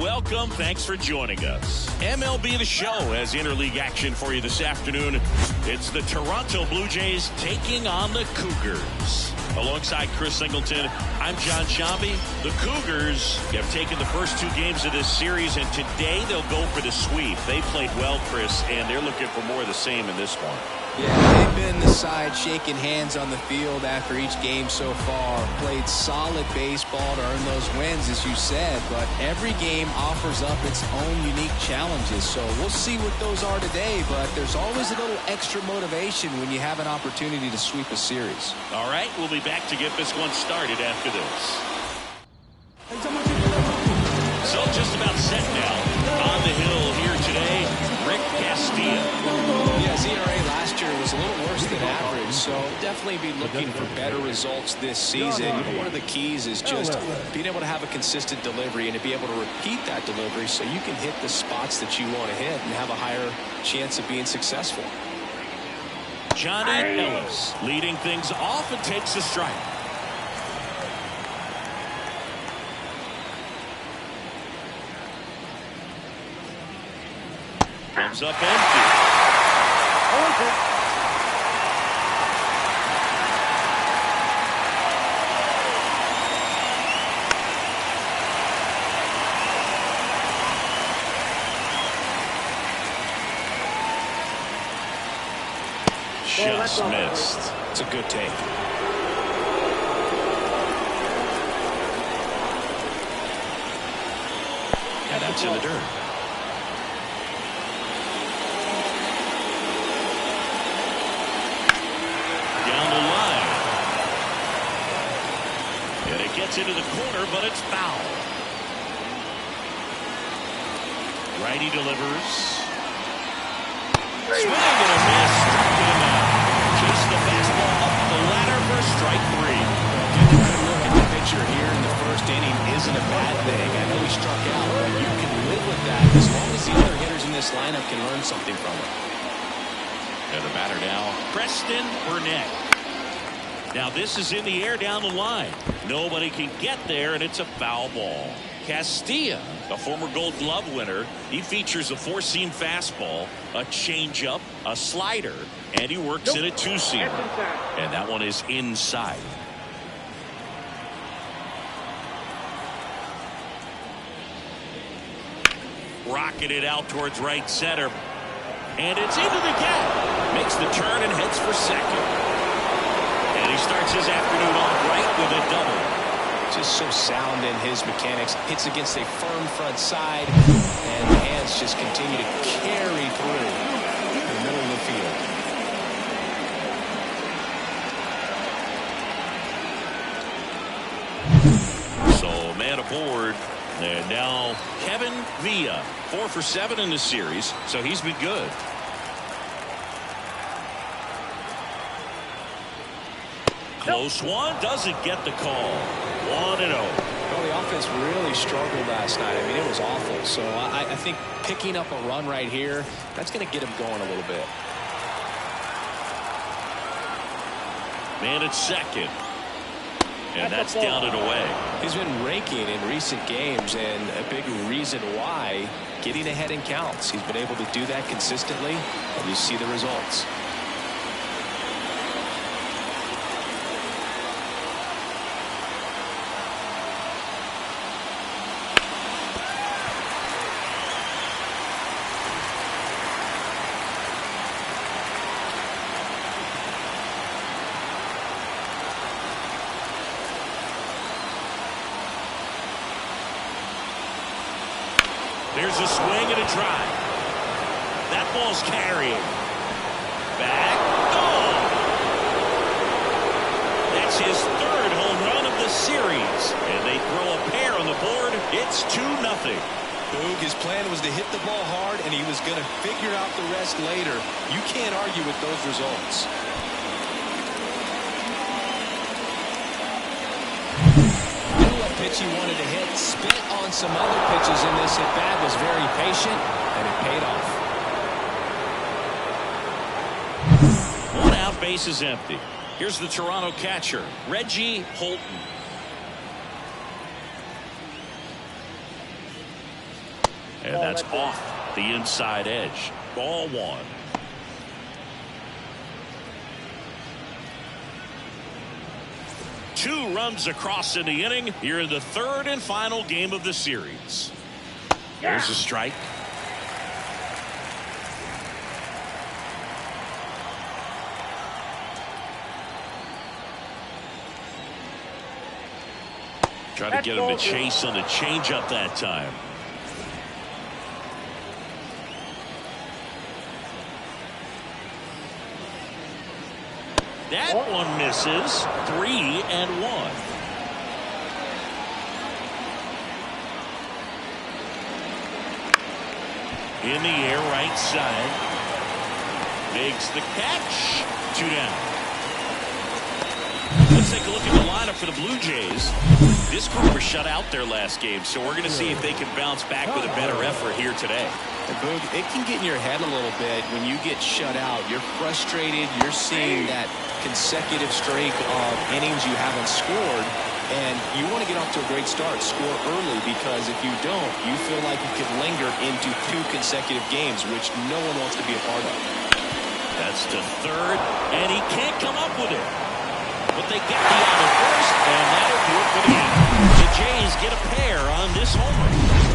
welcome. Thanks for joining us. MLB The Show has interleague action for you this afternoon. It's the Toronto Blue Jays taking on the Cougars. Alongside Chris Singleton, I'm John Shambi. The Cougars have taken the first two games of this series, and today they'll go for the sweep. They played well, Chris, and they're looking for more of the same in this one. Yeah, they've been the side shaking hands on the field after each game so far. Played solid baseball to earn those wins, as you said, but every game offers up its own unique challenges. So we'll see what those are today, but there's always a little extra motivation when you have an opportunity to sweep a series. All right, we'll be back to get this one started after this. So just about set now on the hill here today, Rick Castilla. Yes, ERA last year was a little worse than average, so definitely be looking for better results this season. One of the keys is just being able to have a consistent delivery and to be able to repeat that delivery so you can hit the spots that you want to hit and have a higher chance of being successful. Johnny Ellis leading things off and takes a strike. Comes up empty. Just missed. It's a good take. And that's in the dirt. Down the line. And it gets into the corner, but it's foul. Righty delivers. Swing and a miss. Struck him out. Chase the fastball up the ladder for strike three. Getting a good look at the pitcher here in the first inning isn't a bad thing. I know he struck out, but you can live with that as long as the other hitters in this lineup can learn something from it. And the batter now, Preston Burnett. Now this is in the air down the line. Nobody can get there, and it's a foul ball. Castilla, a former Gold Glove winner, he features a four-seam fastball, a changeup, a slider, and he works in a two-seamer. And that one is inside. Rocketed out towards right center. And it's into the gap. Makes the turn and heads for second. And he starts his afternoon off right with a double. Just so sound in his mechanics. Hits against a firm front side, and the hands just continue to carry through the middle of the field. So man aboard. And now Kevin Villa, 4 for 7 in this series, so he's been good. Close one, doesn't get the call. 1-0. Well, the offense really struggled last night. I mean, it was awful. So I think picking up a run right here, that's going to get him going a little bit. Man at second. And that's down and away. He's been raking in recent games, and a big reason why, getting ahead in counts. He's been able to do that consistently, and you see the results. There's a swing and a drive. That ball's carrying. Back. Gone. That's his third home run of the series. And they throw a pair on the board. It's 2-0. Boog, his plan was to hit the ball hard, and he was going to figure out the rest later. You can't argue with those results. Pitch he wanted to hit, spit on some other pitches in this at-bat, was very patient, and it paid off. One out, base is empty. Here's the Toronto catcher, Reggie Holton. And that's off the inside edge. Ball one. Two runs across in the inning here in the third and final game of the series. There's a strike. Trying to get him to chase on the changeup that time. That one misses. 3-1. In the air, right side. Makes the catch. 2 down. Let's take a look at the lineup for the Blue Jays. This group was shut out their last game, so we're going to see if they can bounce back with a better effort here today. Boog, it can get in your head a little bit when you get shut out. You're frustrated. You're seeing that consecutive streak of innings you haven't scored, and you want to get off to a great start, score early, because if you don't, you feel like you could linger into 2 consecutive games, which no one wants to be a part of. That's to third, and he can't come up with it. But they get the out at first, and that'll do it for the game. The Jays get a pair on this homer.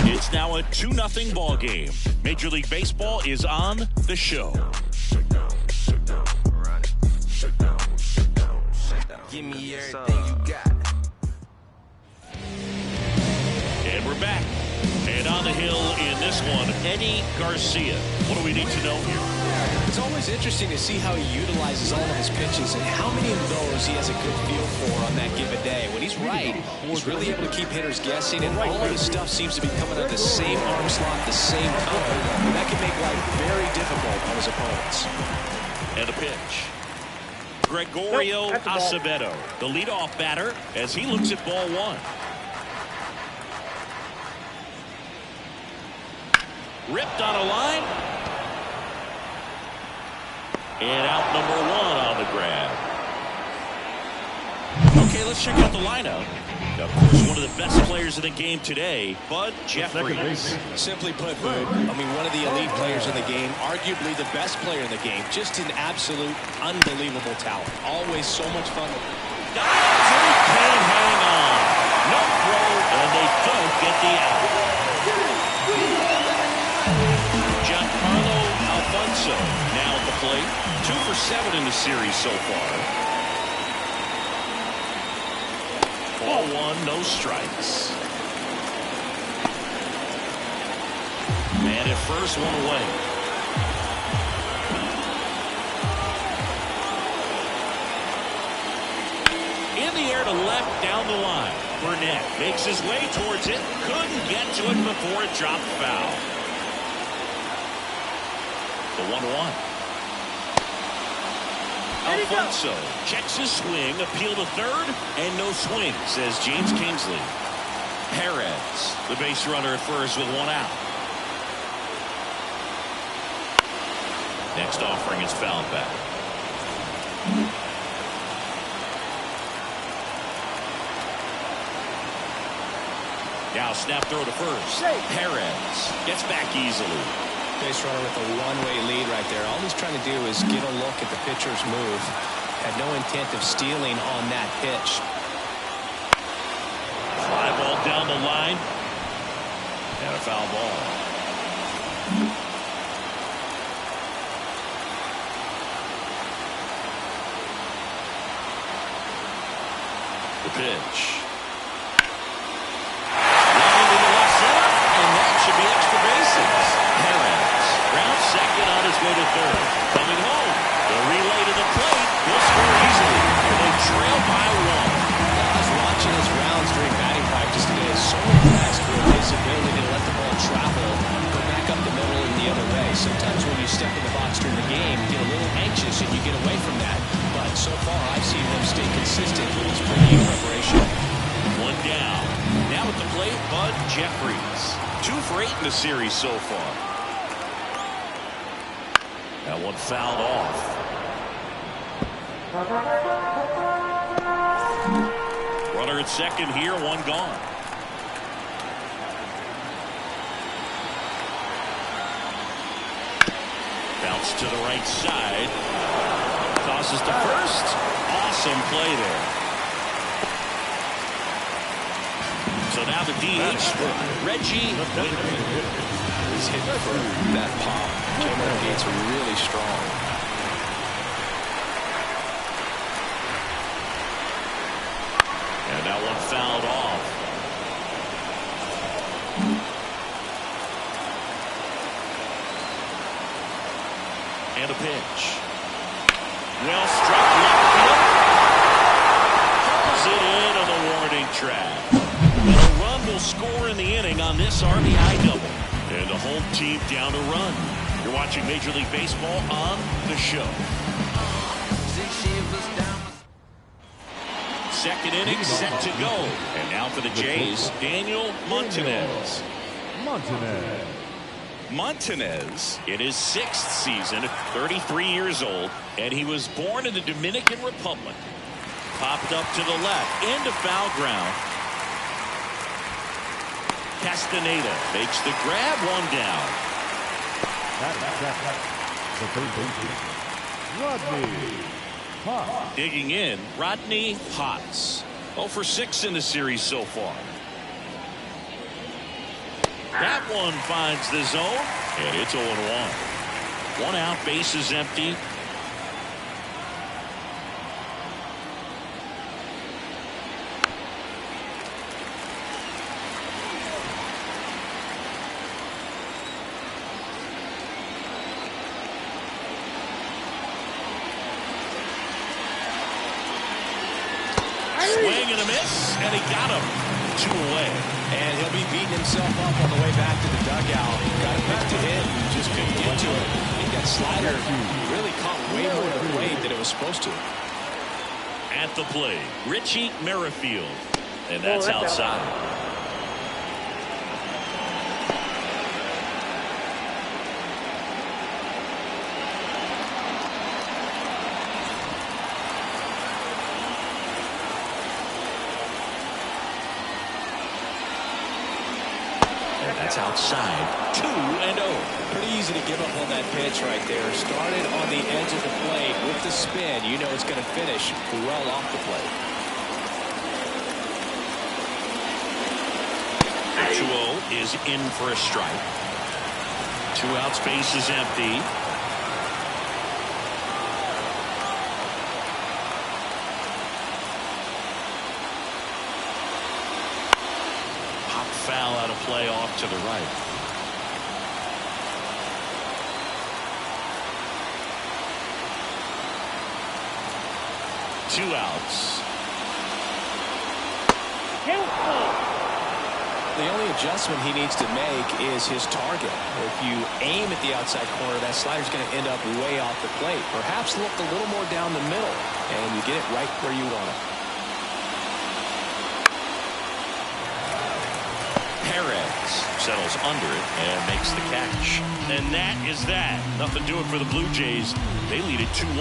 It's now a 2-0 ball game. Major League Baseball is on the show. Give me everything you got. And we're back. And on the hill in this one, Eddie Garcia. What do we need to know here? It's always interesting to see how he utilizes all of his pitches and how many of those he has a good feel for on that given day. When he's right, he's really able to keep hitters guessing, and all of his stuff seems to be coming at the same arm slot, the same tone, and that can make life very difficult on his opponents. And a pitch. Gregorio Acevedo, the leadoff batter, as he looks at ball one. Ripped on a line. And out number 1 on the grab. Okay, let's check out the lineup. Of course, one of the best players in the game today, Bud Jeffries. Simply put, Bud, I mean, one of the elite players in the game, arguably the best player in the game, just an absolute unbelievable talent. Always so much fun. He can't hang on. No throw, and they don't get the out. Giancarlo Alfonso now at the plate. 2 for 7 in the series so far. Ball 1, no strikes. Man at first, 1 away. In the air to left, down the line. Burnett makes his way towards it. Couldn't get to it before it dropped foul. The 1-1. Alfonso checks his swing, appeal to third, and no swing, says James Kingsley. Perez, the base runner at first with 1 out. Next offering is fouled back. Now snap throw to first. Perez gets back easily. Base runner with a one-way lead right there. All he's trying to do is get a look at the pitcher's move. Had no intent of stealing on that pitch. Fly ball down the line. And a foul ball. The pitch. Line to the left center, and that should be extra bases. Perez, round second on his way to third. Coming home. The relay to the plate. Will score easily. And they trail by 1. I was watching his rounds during batting practice today. So impressed with his ability to let the ball travel, go back up the middle and the other way. Sometimes when you step in the box during the game, you get a little anxious and you get away from that. But so far, I've seen him stay consistent with his pregame preparation. 1 down. Now at the plate, Bud Jeffries. 2 for 8 in the series so far. That one fouled off. Runner at second here, 1 gone. Bounce to the right side. Tosses to first. Awesome play there. So now the DH, Reggie Whitman. He's hitting for that pop. Came out of the gates really strong. And that one fouled off. And a pitch. Well struck left field. Pulls it in on the warning track. And a run will score in the inning on this RBI double. And the home team down a run. You're watching Major League Baseball on the show. Second inning set to go. And now for the Jays, Daniel Montanez. Montanez in his 6th season, 33 years old, and he was born in the Dominican Republic. Popped up to the left, into foul ground. Castaneda makes the grab, one down. Digging in, Rodney Potts. 0 for 6 in the series so far. That one finds the zone, and it's 0-1. 1 out, bases empty. Swing and a miss, and he got him. 2 away. And he'll be beating himself up on the way back to the dugout. Got a pitch to hit and just couldn't get to it. I think that slider really caught way more of the plate than it was supposed to. At the plate, Richie Merrifield. And that's outside. That's outside. 2-0. Pretty easy to give up on that pitch right there. Started on the edge of the plate with the spin. You know it's going to finish well off the plate. 2-0 is in for a strike. 2 outs, base is empty. Foul out of play off to the right. Two outs. The only adjustment he needs to make is his target. If you aim at the outside corner, that slider's going to end up way off the plate. Perhaps look a little more down the middle, and you get it right where you want it. Perez settles under it and makes the catch. And that is that. Nothing doing for the Blue Jays. They lead it 2-1.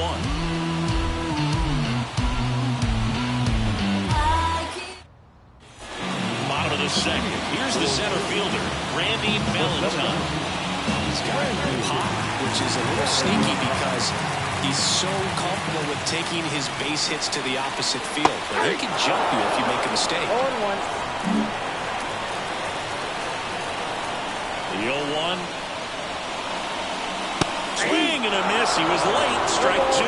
Bottom of the second. Here's the center fielder, Randy Valentine. He's got a pop, which is a little sneaky because he's so comfortable with taking his base hits to the opposite field. But he can jump you if you make a mistake. 0-1. The 0-1. Swing and a miss. He was late. Strike 2.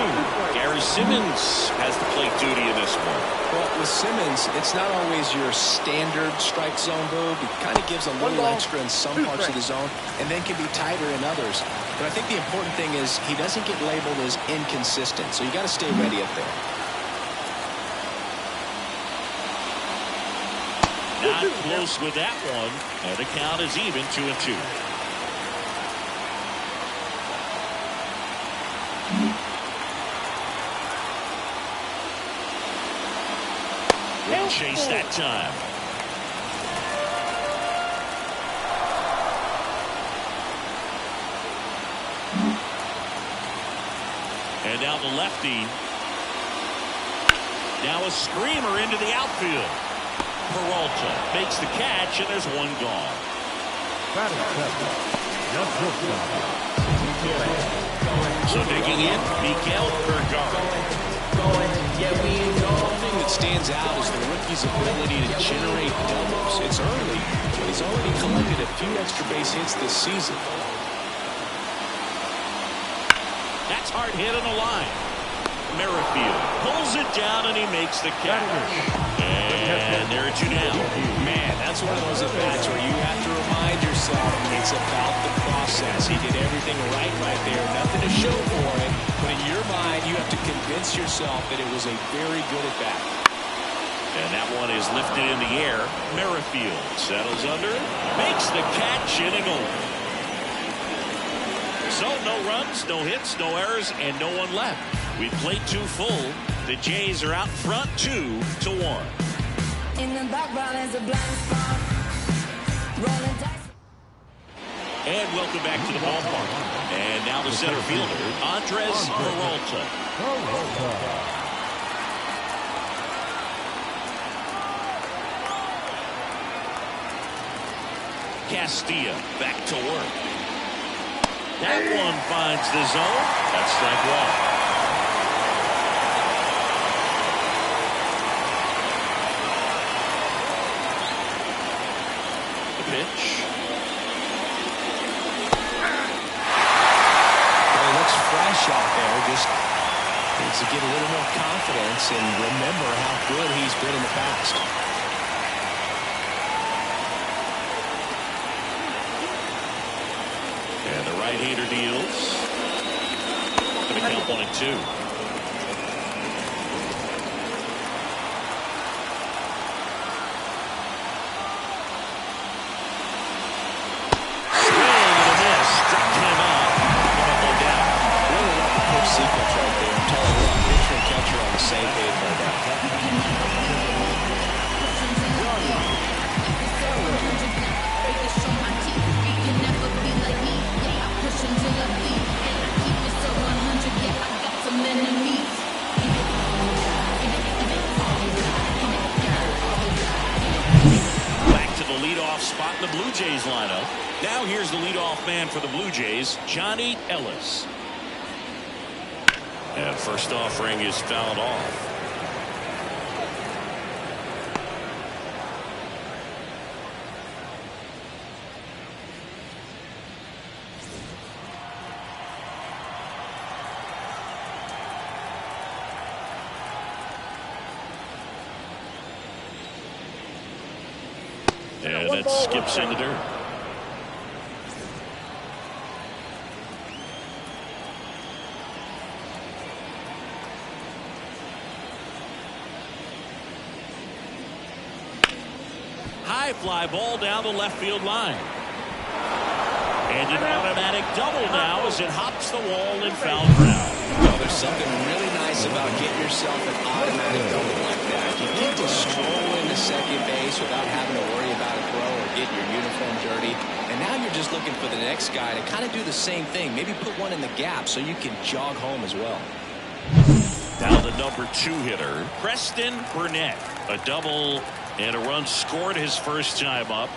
Gary Simmons has the plate duty in this one. Well, with Simmons, it's not always your standard strike zone move. He kind of gives a little extra in some parts of the zone and then can be tighter in others. But I think the important thing is he doesn't get labeled as inconsistent. So you got to stay ready up there. Not close with that one. And the count is even, 2-2. Wouldn't chase that time. And now the lefty. Now a screamer into the outfield. Peralta makes the catch, and there's one gone. So digging in, Mikael Cougars. One thing that stands out is the rookie's ability to generate doubles. It's early, but he's already collected a few extra base hits this season. That's hard hit on the line. Merrifield pulls it down and he makes the catch. And there are two now. Man, that's one of those at-bats where you have to remind yourself it's about the process. He did everything right there. Nothing to show for it. But in your mind, you have to convince yourself that it was a very good at-bat. And that one is lifted in the air. Merrifield settles under it, makes the catch, inning over. So no runs, no hits, no errors, and no one left. We played two full. The Jays are out front 2-1. In the background is a blind spot. Rolling dice. And welcome back to the ballpark. And now the center fielder, Andres Peralta. Castilla back to work. That one finds the zone. That's strike one. Pitch. Well, he looks fresh out there. Just needs to get a little more confidence and remember how good he's been in the past. And the right-hander deals. Going to count 1-2. Spot in the Blue Jays lineup. Now here's the leadoff man for the Blue Jays, Johnny Ellis. And first offering is fouled off. And that skips in the dirt. High fly ball down the left field line. And an automatic double now as it hops the wall and foul ground. Well, there's something really nice about getting yourself an automatic double like that. You get to stroll into second base without having to worry about a throw or getting your uniform dirty. And now you're just looking for the next guy to kind of do the same thing. Maybe put one in the gap so you can jog home as well. Now the number 2 hitter, Preston Burnett. A double and a run scored his first time up.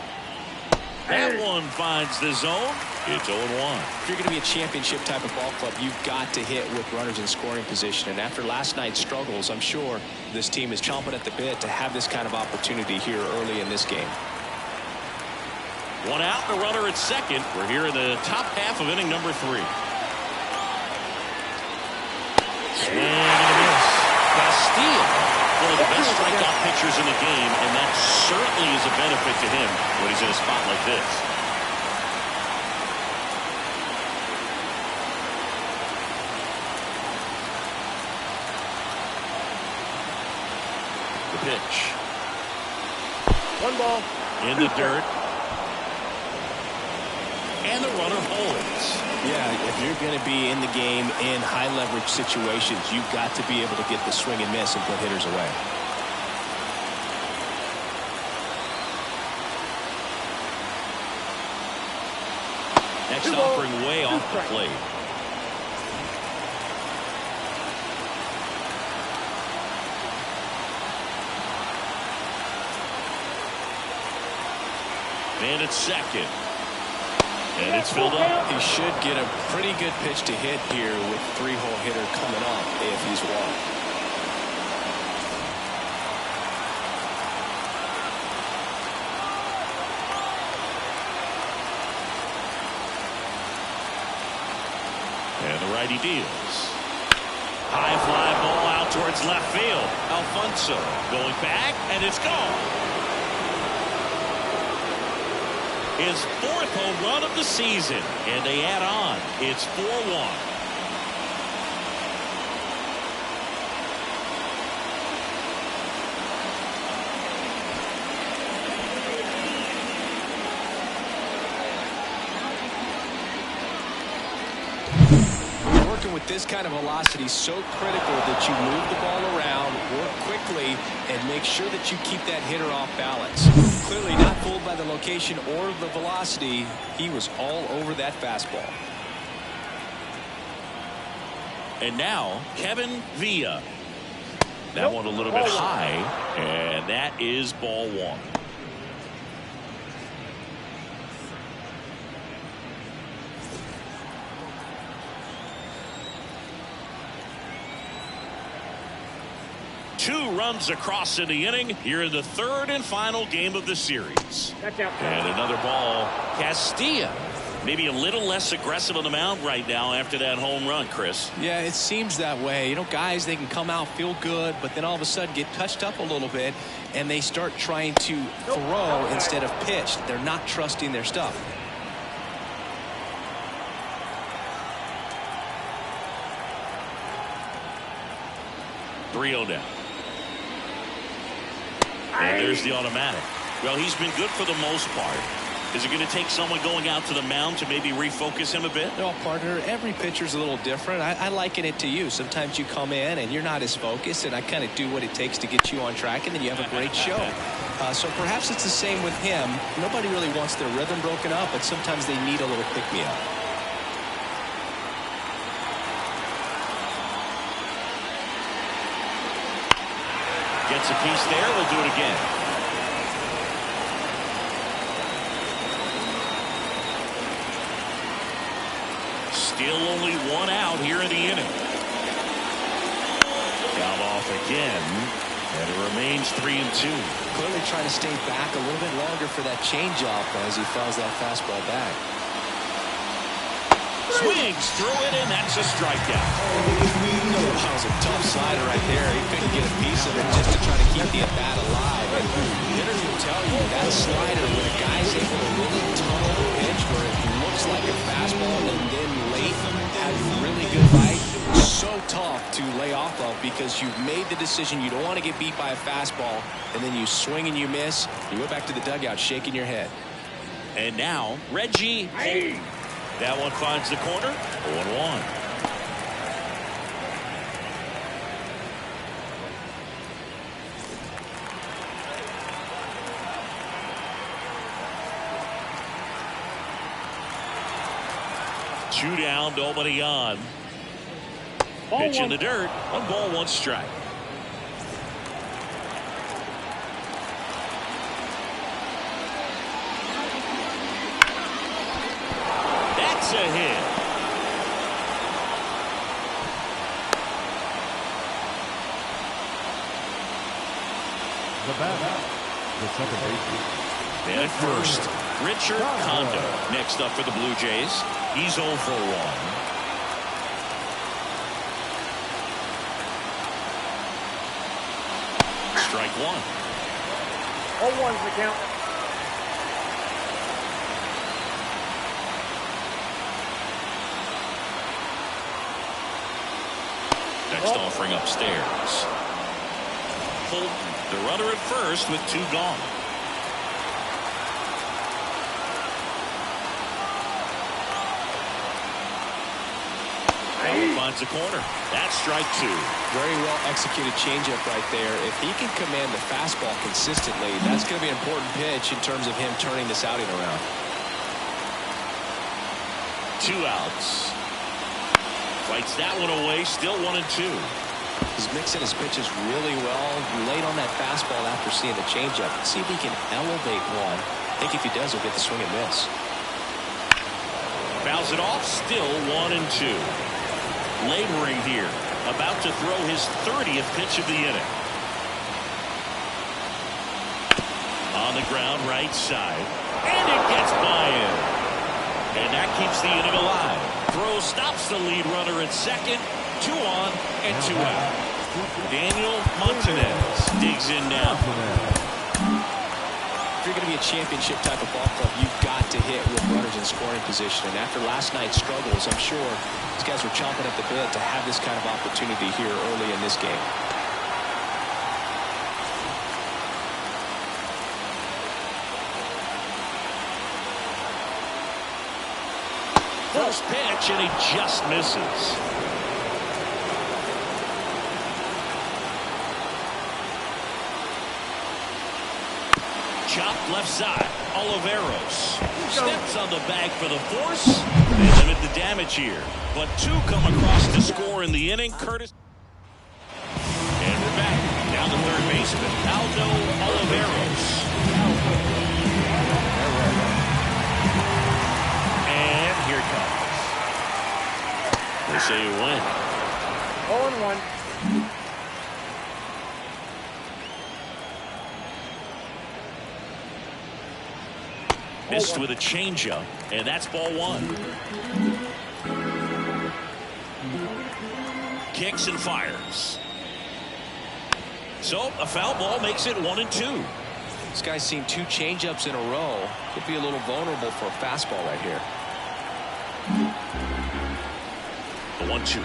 That one finds the zone. It's 0-1. If you're going to be a championship type of ball club, you've got to hit with runners in scoring position. And after last night's struggles, I'm sure this team is chomping at the bit to have this kind of opportunity here early in this game. One out, the runner at second. We're here in the top half of inning number 3. Swing and a miss. Castilla, one of the best strikeout pitchers in the game, and that certainly is a benefit to him when he's in a spot like this. The pitch. One ball. In the dirt. And the runner holds. Yeah, if you're going to be in the game in high leverage situations, you've got to be able to get the swing and miss and put hitters away. Next offering way off the plate. And it's second. And it's filled up. He should get a pretty good pitch to hit here with 3-hole hitter coming up if he's walked. And the righty deals. High fly ball out towards left field. Alfonso going back, and it's gone. His 4th home run of the season, and they add on. It's 4-1. With this kind of velocity, so critical that you move the ball around, work quickly, and make sure that you keep that hitter off balance. Clearly not fooled by the location or the velocity. He was all over that fastball. And now Kevin Villa. That one a little bit high, and that is ball 1. Two runs across in the inning here in the 3rd and final game of the series. And another ball. Castilla maybe a little less aggressive on the mound right now after that home run, Chris. Yeah, it seems that way. You know, guys, they can come out, feel good, but then all of a sudden get touched up a little bit, and they start trying to throw instead of pitch. They're not trusting their stuff. Now. And there's the automatic. Well, he's been good for the most part. Is it going to take someone going out to the mound to maybe refocus him a bit? No, partner, every pitcher's a little different. I liken it to you. Sometimes you come in and you're not as focused, and I kind of do what it takes to get you on track, and then you have a great show. So perhaps it's the same with him. Nobody really wants their rhythm broken up, but sometimes they need a little pick-me-up. Gets a piece there. We'll do it again. Still only 1 out here in the inning. Fouled off again, and it remains 3-2. Clearly trying to stay back a little bit longer for that changeup as he fouls that fastball back. Swings through it, and that's a strikeout. That was a tough slider right there. He couldn't get a piece of it just to try to keep the at-bat alive. And hitters will tell you that slider, when a guy's able to really tunnel the pitch where it looks like a fastball and then late have really good bite, so tough to lay off of because you've made the decision you don't want to get beat by a fastball, and then you swing and you miss. You go back to the dugout shaking your head. And now Reggie. That one finds the corner. 0-1. Two down, nobody on. Pitch in the dirt. 1 ball, 1 strike. That's a hit. The second baseman. And at first, Richard Kondo. Next up for the Blue Jays. He's 0 for 1. Strike 1. 0-1's the count. Next offering upstairs. Holton, the runner at first with 2 gone. Finds the corner. That's strike 2. Very well executed changeup right there. If he can command the fastball consistently, that's going to be an important pitch in terms of him turning this outing around. 2 outs. Fights that one away. Still 1-2. He's mixing his pitches really well. Late on that fastball after seeing the changeup. See if he can elevate one. I think if he does, he'll get the swing and miss. Fouls it off. Still 1-2. Laboring here. About to throw his 30th pitch of the inning. On the ground, right side. And it gets by him. And that keeps the inning alive. Throw stops the lead runner at second. 2 on and 2 out. Daniel Montanez digs in now. If you're going to be a championship type of ball club, you've got to hit with runners in scoring position. And after last night's struggles, I'm sure these guys were chomping at the bit to have this kind of opportunity here early in this game. First pitch, and he just misses. Chopped left side. Oliveros steps on the bag for the force. They limit the damage here. But 2 come across to score in the inning. Curtis. And we're back. Down the third baseman. Aldo Oliveros. And here it comes. They say you win. 0-1. Missed with a changeup, and that's ball 1. Kicks and fires. So a foul ball makes it 1-2. This guy's seen 2 changeups in a row. Could be a little vulnerable for a fastball right here. The 1-2.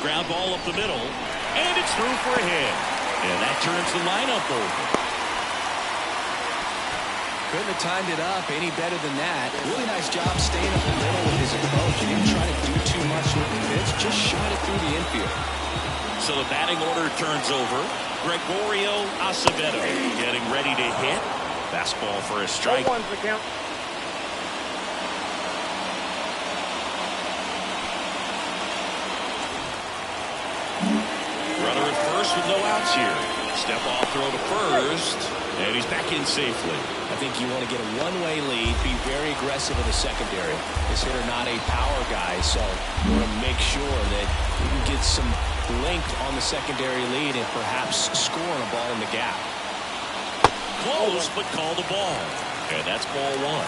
Ground ball up the middle, and it's through for a hit. And that turns the lineup over. Couldn't have timed it up any better than that. Really nice job staying up the middle with his approach. He didn't try to do too much with the pitch, just shot it through the infield. So the batting order turns over. Gregorio Acevedo getting ready to hit. Fastball for a strike. 0-1's the count. Runner at first with no outs here. Step off throw to first. And he's back in safely. I think you want to get a one-way lead, be very aggressive in the secondary. This hitter not a power guy, so you want to make sure that you can get some length on the secondary lead and perhaps score on a ball in the gap. Close, but call the ball. And that's ball 1.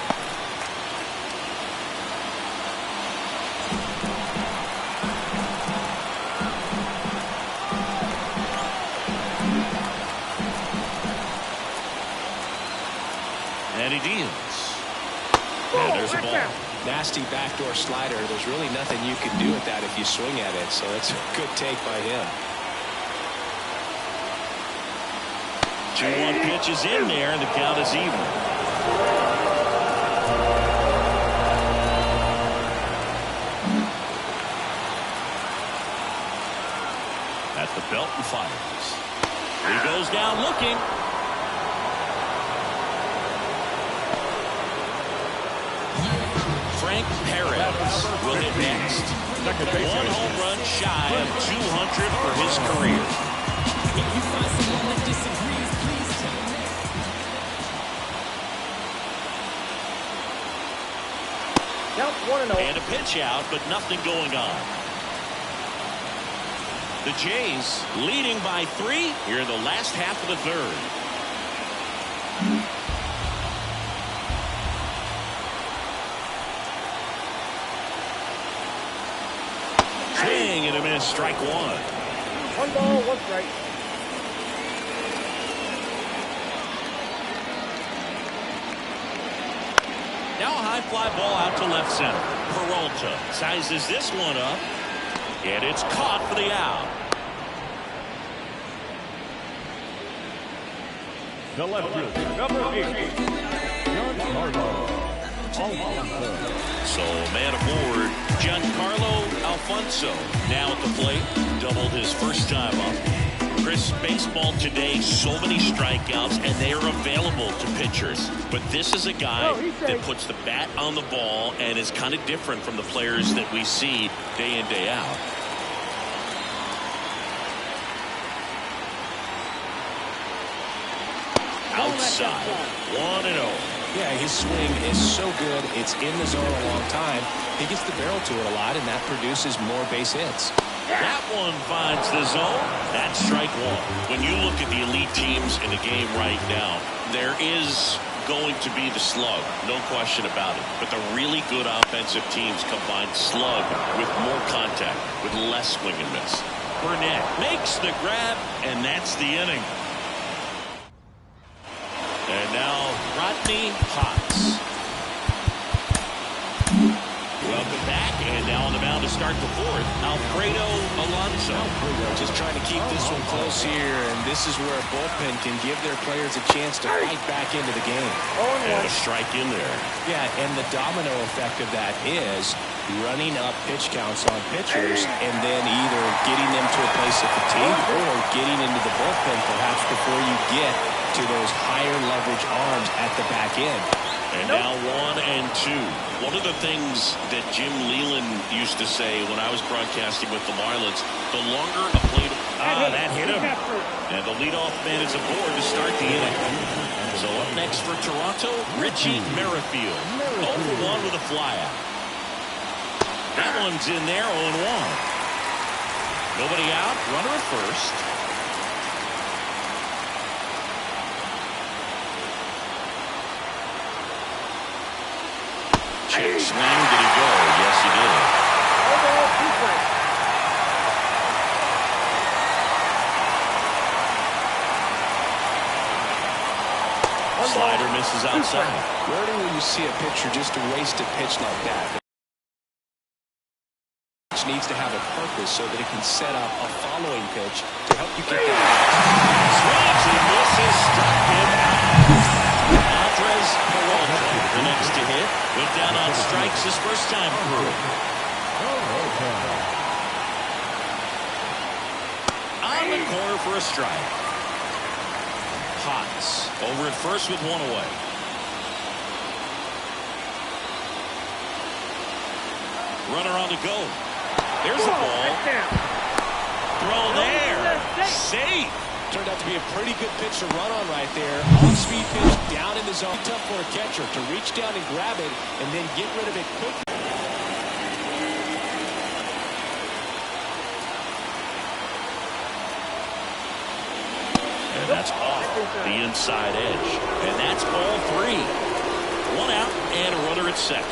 And he deals. And there's a ball. Nasty backdoor slider. There's really nothing you can do with that if you swing at it. So that's a good take by him. 2-1 pitch is in there, and the count is even. At the belt and fires. He goes down looking. Frank Perez will hit next. 1 home run shy of 200 for his career. If you find someone that disagrees, please tell me. Count 1-0. And a pitch out, but nothing going on. The Jays leading by 3 here in the last half of the third. Swing and a miss, strike 1. 1 ball, 1 strike. Now a high fly ball out to left center. Peralta sizes this one up, and it's caught for the out. The lefty, number 8, Giancarlo Alfonso. So man aboard, Giancarlo Alfonso now at the plate. Doubled his first time up. Chris, baseball today, so many strikeouts, and they are available to pitchers. But this is a guy that puts the bat on the ball and is kind of different from the players that we see day in, day out. Outside, 1-0. Yeah, his swing is so good. It's in the zone a long time. He gets the barrel to it a lot, and that produces more base hits. That one finds the zone. That's strike one. When you look at the elite teams in the game right now, there is going to be the slug, no question about it. But the really good offensive teams combine slug with more contact, with less swing and miss. Burnett makes the grab, and that's the inning. And now Rodney Potts. Welcome back, and now on the mound to start the fourth, Alfredo Alonso. Just trying to keep this one close here, and this is where a bullpen can give their players a chance to fight back into the game. And a strike in there. Yeah, and the domino effect of that is running up pitch counts on pitchers and then either getting them to a place of fatigue or getting into the bullpen perhaps before you get to those higher leverage arms at the back end. And now 1-2. One of the things that Jim Leland used to say when I was broadcasting with the Marlins, the longer a plate... that hit him. And the leadoff man is aboard to start the inning. So up next for Toronto, Richie Merrifield. 0-for-1 with a flyout. That one's in there, 0-1. Nobody out, runner at first. Check swing, did he go? Yes, he did. Slider misses outside. Rarely will you see a pitcher just waste a pitch like that. The pitch needs to have a purpose so that it can set up a following pitch to help you get that. Swings and misses, struck him out. Andres Peralta, the next to hit, went down on strikes his first time through. On the corner for a strike. Potts over at first with one away. Runner on the go. There's the ball. Throw there. Safe. Turned out to be a pretty good pitch to run on right there. Off-speed pitch down in the zone. Tough for a catcher to reach down and grab it and then get rid of it quickly. And that's off the inside edge. And that's ball three. One out and a runner at second.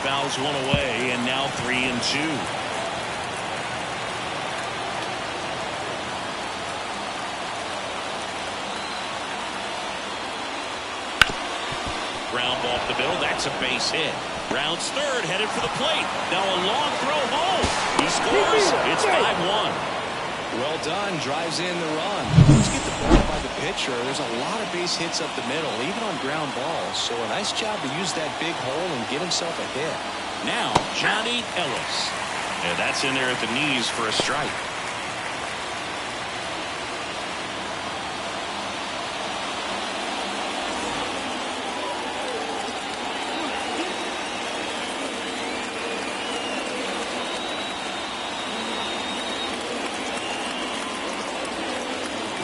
Fouls one away, and now 3-2. Ground ball up the middle. That's a base hit. Brown's third, headed for the plate. Now a long throw home. He scores. It's 5-1. Well done. Drives in the run. Let's get the ball by the pitcher. There's a lot of base hits up the middle, even on ground balls. So a nice job to use that big hole and get himself a hit. Now Johnny Ellis. And that's in there at the knees for a strike.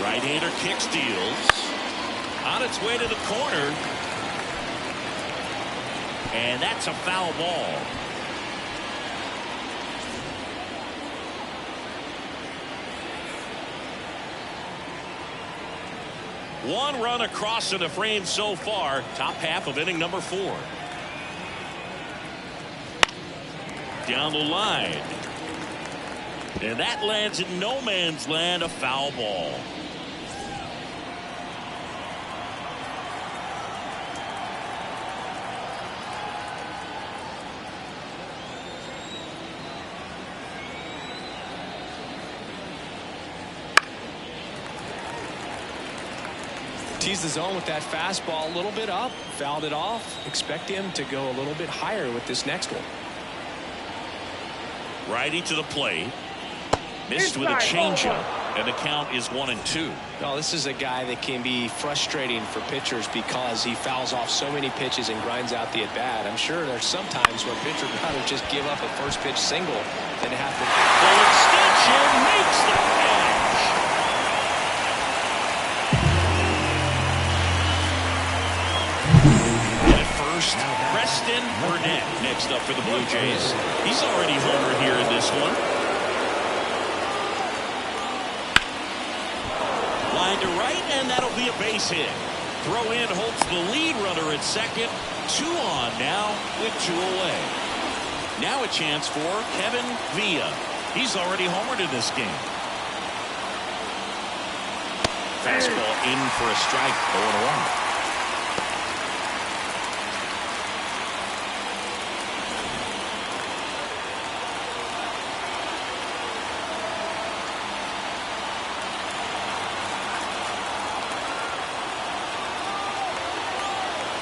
Right-hander kick steals. On its way to the corner. And that's a foul ball. One run across in the frame so far. Top half of inning number 4. Down the line. And that lands in no man's land, a foul ball. Teased the zone with that fastball a little bit up, fouled it off. Expect him to go a little bit higher with this next one. Righty to the plate. Missed with a changeup. And the count is 1-2. Well, this is a guy that can be frustrating for pitchers because he fouls off so many pitches and grinds out the at-bat. I'm sure there's some times where a pitcher would rather just give up a first pitch single than have to. Full extension makes the catch. And at first, Preston Burnett next up for the Blue Jays. He's already homered here in this one. Line to right, and that'll be a base hit. Throw in holds the lead runner at second. 2 on now with 2 away. Now a chance for Kevin Villa. He's already homered in this game. Fastball in for a strike, 0-1.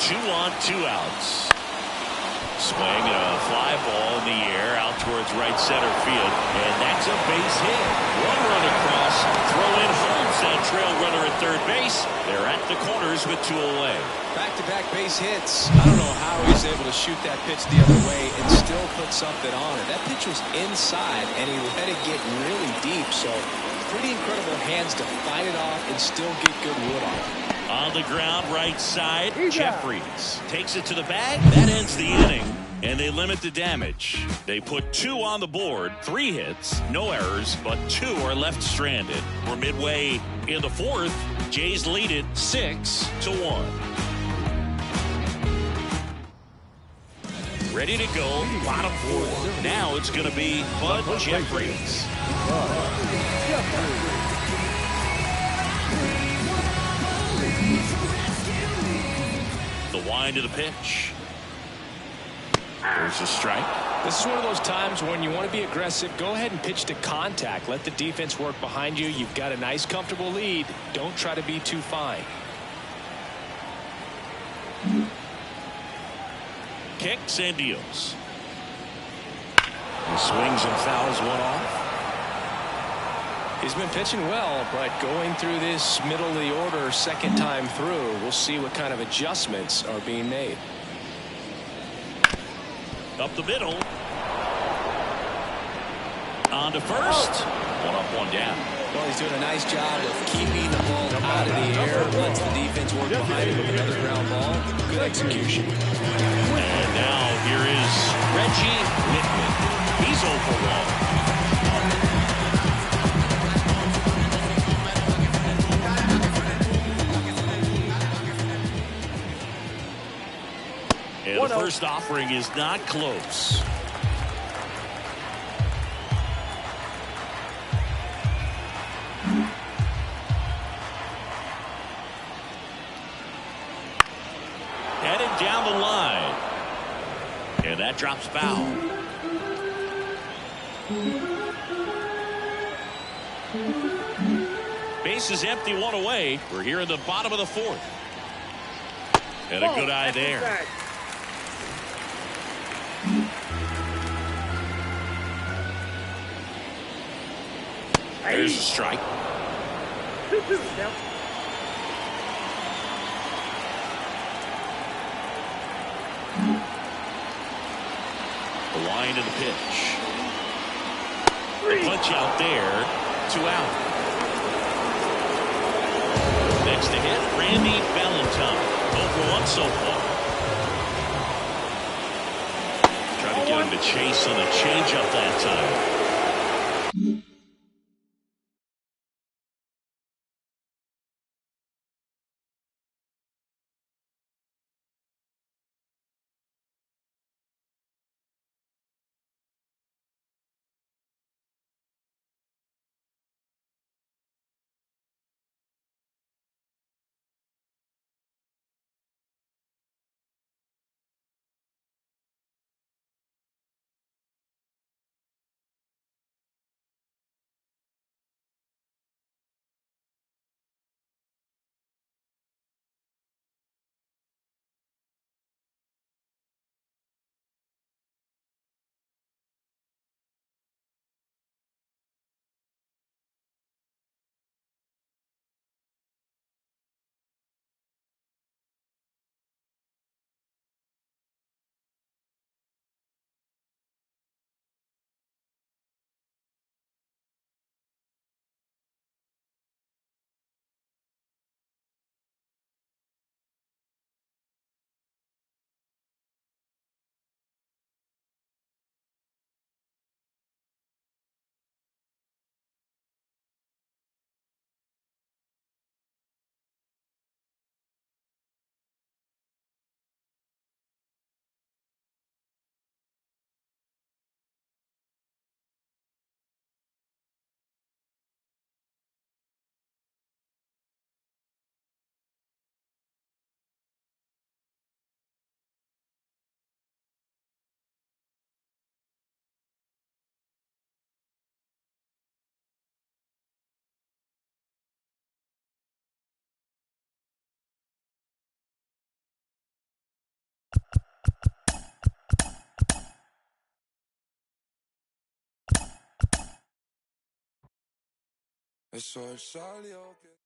2 on, 2 outs. Swing and a fly ball in the air out towards right center field. And that's a base hit. 1 run across. Throw in holds that trail runner at third base. They're at the corners with 2 away. Back-to-back base hits. I don't know how he's able to shoot that pitch the other way and still put something on it. That pitch was inside, and he let it get really deep. So pretty incredible hands to fight it off and still get good wood on it. On the ground, right side, Jeffries takes it to the bag. That ends the inning, and they limit the damage. They put 2 on the board, 3 hits, no errors, but 2 are left stranded. We're midway in the 4th. Jays lead it 6-1. Ready to go, bottom 4. Now it's going to be Bud Jeffries. The wind of the pitch. There's a strike. This is one of those times when you want to be aggressive. Go ahead and pitch to contact. Let the defense work behind you. You've got a nice, comfortable lead. Don't try to be too fine. Kicks and deals. He swings and fouls one off. He's been pitching well, but going through this middle of the order second time through, we'll see what kind of adjustments are being made. Up the middle. On to first. 1 up, 1 down. Well, he's doing a nice job of keeping the ball out of the air. Lets the defense work behind him with another ground ball. Good execution. And now here is Reggie Whitman. He's over 1. And the first offering is not close. Headed down the line. And that drops foul. Base is empty, 1 away. We're here in the bottom of the 4th. And a good eye there. There's a strike. 2-2 now. The line of the pitch. The punch out there. 2 out. Next to hit, Randy Valentine. Over 1 so far. Trying to get him to chase on the changeup that time. Eso salió que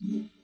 Bye.